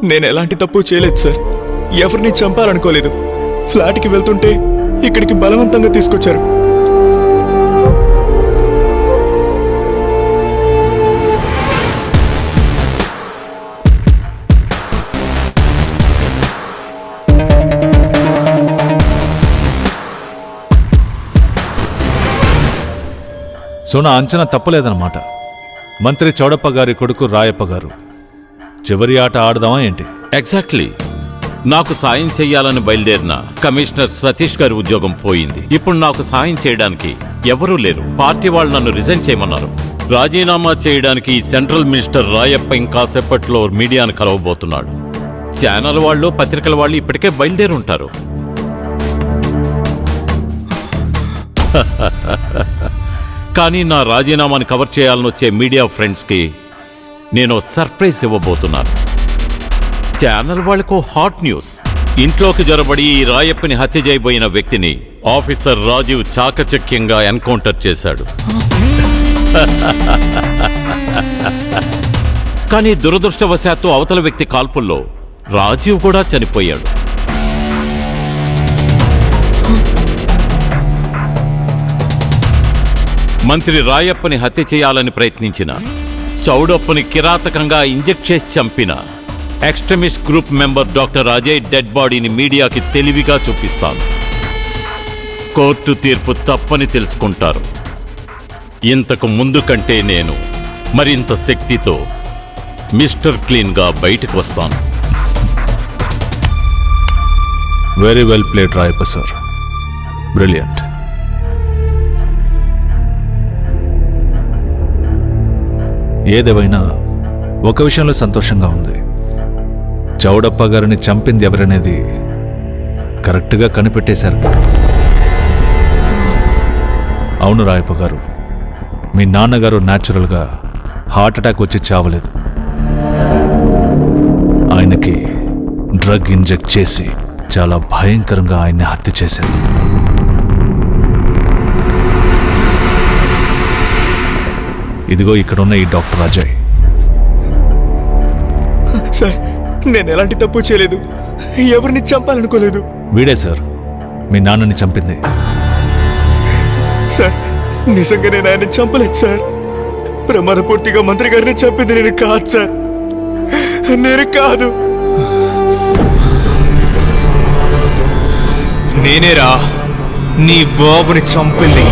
నేను ఎలాంటి తప్పు చేయలేదు సార్. ఎవరిని చంపాలనుకోలేదు. ఫ్లాట్కి వెళ్తుంటే ఇక్కడికి బలవంతంగా తీసుకొచ్చారు. సో నా అంచనా తప్పలేదన్నమాట. మంత్రి చౌడప్ప గారి కొడుకు రాయప్ప గారు చివరి ఆట ఆడదామా ఏంటి? ఎగ్జాక్ట్లీ. నాకు సాయం చెయ్యాలని బయలుదేరిన కమిషనర్ సతీష్ గారి ఉద్యోగం పోయింది. ఇప్పుడు నాకు సాయం చేయడానికి ఎవరూ లేరు. పార్టీ వాళ్ళు నన్ను రిజైన్ చేయమన్నారు. రాజీనామా చేయడానికి సెంట్రల్ మినిస్టర్ రాయప్ప ఇంకాసేపట్లో మీడియాను కలవబోతున్నాడు. ఛానల్ వాళ్ళు, పత్రికల వాళ్ళు ఇప్పటికే బయలుదేరి ఉంటారు. కానీ నా రాజీనామాని కవర్ చేయాలని వచ్చే మీడియా ఫ్రెండ్స్కి నేను సర్ప్రైజ్ ఇవ్వబోతున్నాను. ఛానల్ వాళ్లకు హాట్ న్యూస్. ఇంట్లోకి జొరబడి ఈ రాయప్పని హత్య చేయబోయిన వ్యక్తిని ఆఫీసర్ రాజీవ్ చాకచక్యంగా ఎన్కౌంటర్ చేశాడు. కానీ దురదృష్టవశాత్తు అవతల వ్యక్తి కాల్పుల్లో రాజీవ్ కూడా చనిపోయాడు. మంత్రి రాయప్పని హత్య చేయాలని ప్రయత్నించిన, చౌడప్పని కిరాతకంగా ఇంజెక్ట్ చేసి చంపిన extremist group member doctor Ajay dead బాడీని మీడియాకి తెలివిగా చూపిస్తాను. కోర్టు తీర్పు తప్పని తెలుసుకుంటారు. ఇంతకు ముందు కంటే నేను మరింత శక్తితో మిస్టర్ క్లీన్గా బయటకు వస్తాను. Very well played Rayappa sir. Brilliant. ఏదేవైనా ఒక విషయంలో సంతోషంగా ఉంది. చౌడప్ప గారిని చంపింది ఎవరనేది కరెక్ట్గా కనిపెట్టేశారు. అవును రాయప్ప గారు, మీ నాన్నగారు న్యాచురల్గా హార్ట్అటాక్ వచ్చి చావలేదు. ఆయనకి డ్రగ్ ఇంజెక్ట్ చేసి చాలా భయంకరంగా ఆయన్ని హత్య చేశారు. ఇదిగో ఇక్కడున్న ఈ డాక్టర్ అజయ్. సార్, నేను ఎలాంటి తప్పు చేయలేదు. ఎవరిని చంపాలనుకోలేదు. వీడే సార్ మీ నాన్నని చంపింది. సార్, నిజంగా నేను ఆయన్ని చంపలేదు సార్. ప్రమాదపూర్తిగా మంత్రి గారిని చంపింది నేను కాదు సార్. నేను కాదు. నేనేరా నీ బాబుని చంపింది.